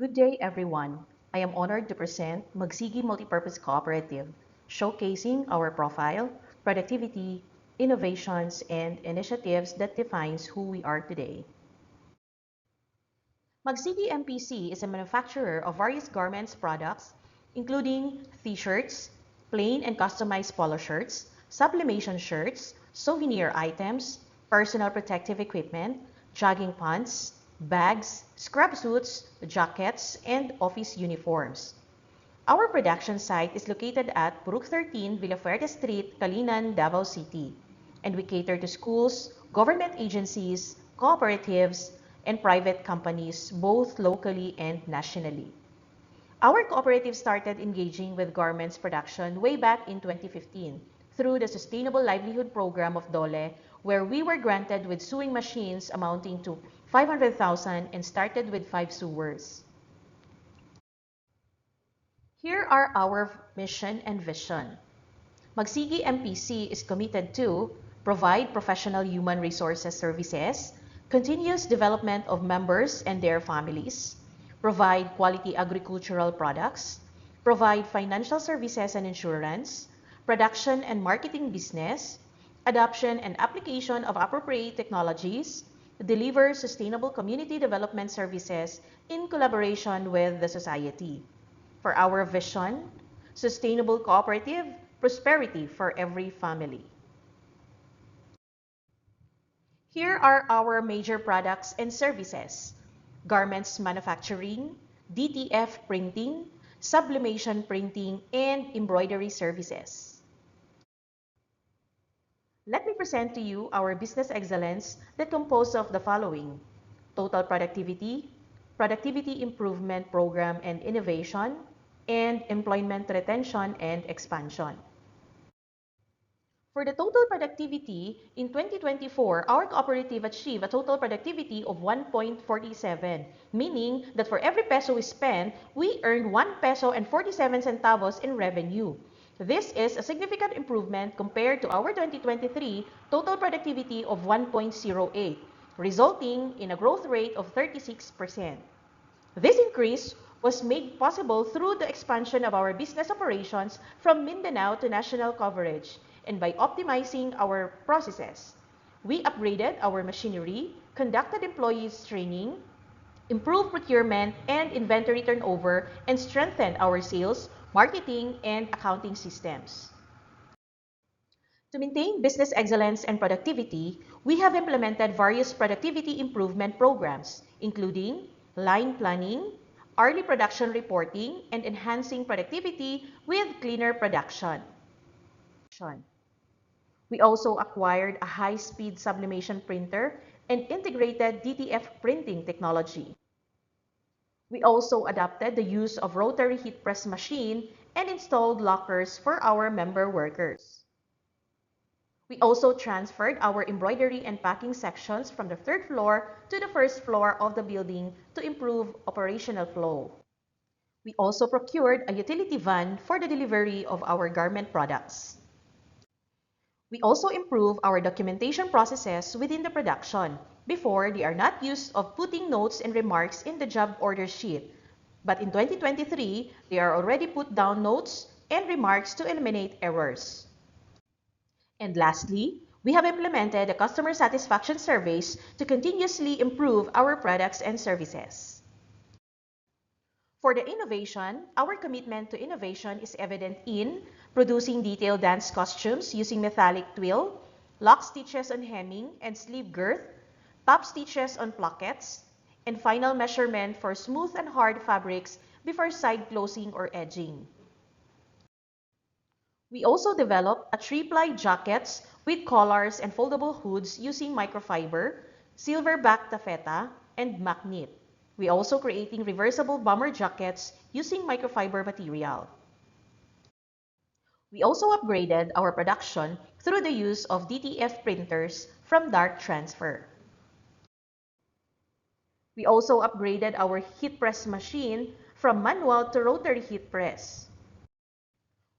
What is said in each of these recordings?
Good day, everyone. I am honored to present Magsigi Multipurpose Cooperative, showcasing our profile, productivity, innovations, and initiatives that defines who we are today. Magsigi MPC is a manufacturer of various garments products, including t-shirts, plain and customized polo shirts, sublimation shirts, souvenir items, personal protective equipment, jogging pants, bags, scrub suits, jackets, and office uniforms. Our production site is located at Purok 13, Villafuerte Street, Calinan, Davao City, and we cater to schools, government agencies, cooperatives, and private companies, both locally and nationally. Our cooperative started engaging with garments production way back in 2015 through the Sustainable Livelihood Program of DOLE, where we were granted with sewing machines amounting to 500,000 and started with 5 sewers. Here are our mission and vision. Magsigi MPC is committed to provide professional human resources services, continuous development of members and their families, provide quality agricultural products, provide financial services and insurance, production and marketing business, adoption and application of appropriate technologies, deliver sustainable community development services in collaboration with the society. For our vision, sustainable cooperative, prosperity for every family. Here are our major products and services: garments manufacturing, DTF printing, sublimation printing, and embroidery services. Let me present to you our business excellence that composed of the following: total productivity, productivity improvement program and innovation, and employment retention and expansion. For the total productivity, in 2024, our cooperative achieved a total productivity of 1.47, meaning that for every peso we spend, we earned 1 peso and 47 centavos in revenue. This is a significant improvement compared to our 2023 total productivity of 1.08, resulting in a growth rate of 36%. This increase was made possible through the expansion of our business operations from Mindanao to national coverage and by optimizing our processes. We upgraded our machinery, conducted employees training, improved procurement and inventory turnover, and strengthened our sales, marketing, and accounting systems. To maintain business excellence and productivity, we have implemented various productivity improvement programs, including line planning, early production reporting, and enhancing productivity with cleaner production. We also acquired a high-speed sublimation printer and integrated DTF printing technology. We also adopted the use of rotary heat press machine and installed lockers for our member workers. We also transferred our embroidery and packing sections from the third floor to the first floor of the building to improve operational flow. We also procured a utility van for the delivery of our garment products. We also improve our documentation processes within the production. Before, they are not used of putting notes and remarks in the job order sheet. But in 2023, they are already put down notes and remarks to eliminate errors. And lastly, we have implemented the customer satisfaction surveys to continuously improve our products and services. For the innovation, our commitment to innovation is evident in producing detailed dance costumes using metallic twill, lock stitches on hemming and sleeve girth, top stitches on plackets, and final measurement for smooth and hard fabrics before side closing or edging. We also developed a 3-ply jackets with collars and foldable hoods using microfiber, silverback taffeta, and magnet. We also creating reversible bomber jackets using microfiber material. We also upgraded our production through the use of DTF printers from Dart Transfer. We also upgraded our heat press machine from manual to rotary heat press.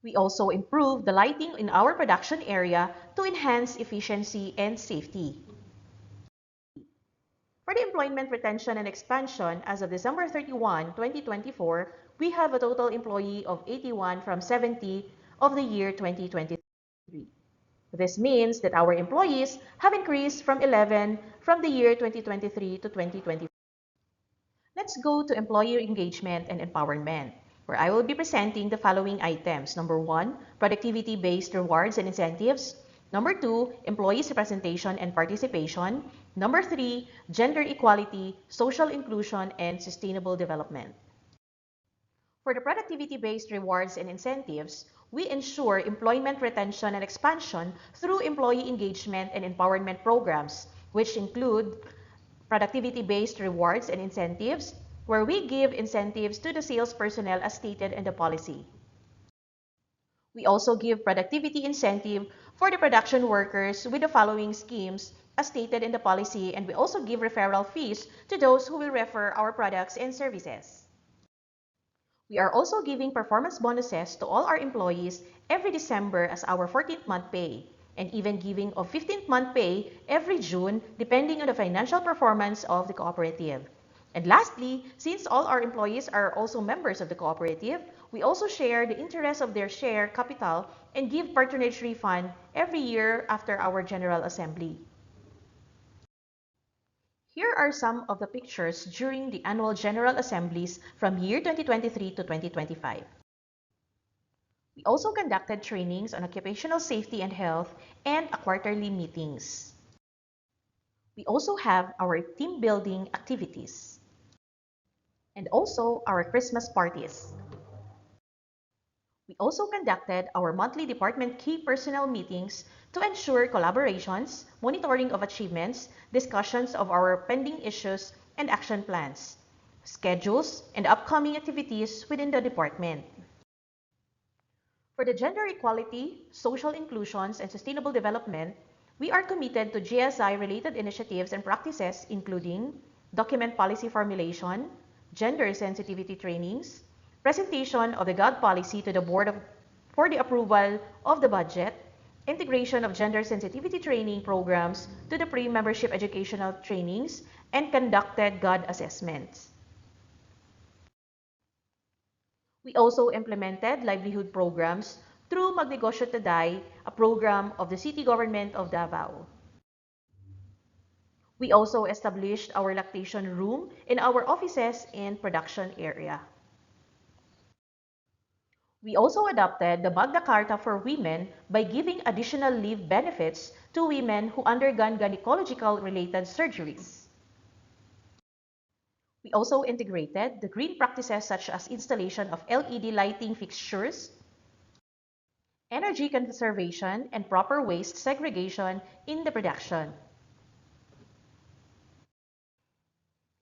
We also improved the lighting in our production area to enhance efficiency and safety. For the employment retention and expansion, as of December 31, 2024, we have a total employee of 81 from 70 of the year 2023. This means that our employees have increased from 11 from the year 2023 to 2024. Let's go to employee engagement and empowerment, where I will be presenting the following items. Number 1, productivity-based rewards and incentives. Number 2, employees' representation and participation. Number 3, gender equality, social inclusion, and sustainable development. For the productivity-based rewards and incentives, we ensure employment retention and expansion through employee engagement and empowerment programs, which include productivity-based rewards and incentives, where we give incentives to the sales personnel as stated in the policy. We also give productivity incentive for the production workers with the following schemes as stated in the policy, and we also give referral fees to those who will refer our products and services. We are also giving performance bonuses to all our employees every December as our 14th month pay, and even giving of 15th month pay every June depending on the financial performance of the cooperative. And lastly, since all our employees are also members of the cooperative, we also share the interest of their share capital and give patronage refund every year after our General Assembly. Here are some of the pictures during the annual General Assemblies from year 2023 to 2025. We also conducted trainings on occupational safety and health and quarterly meetings. We also have our team building activities and also our Christmas parties. We also conducted our monthly department key personnel meetings to ensure collaborations, monitoring of achievements, discussions of our pending issues and action plans, schedules, and upcoming activities within the department. For the gender equality, social inclusions, and sustainable development, we are committed to GSI-related initiatives and practices including document policy formulation, gender sensitivity trainings, presentation of the GOD policy to the board for the approval of the budget, integration of gender sensitivity training programs to the pre-membership educational trainings, and conducted GOD assessments. We also implemented livelihood programs through Magnegosyo Today, a program of the City Government of Davao. We also established our lactation room in our offices and production area. We also adopted the Magna Carta for women by giving additional leave benefits to women who undergone gynecological-related surgeries. We also integrated the green practices such as installation of LED lighting fixtures, energy conservation, and proper waste segregation in the production.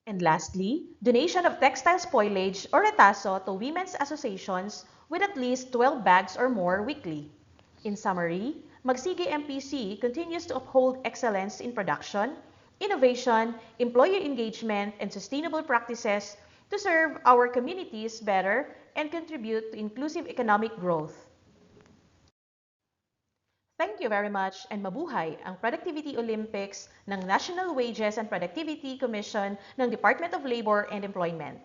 And lastly, donation of textile spoilage or retaso to women's associations with at least 12 bags or more weekly. In summary, Magsige MPC continues to uphold excellence in production, innovation, employee engagement, and sustainable practices to serve our communities better and contribute to inclusive economic growth. Thank you very much, and mabuhay ang Productivity Olympics ng National Wages and Productivity Commission ng Department of Labor and Employment.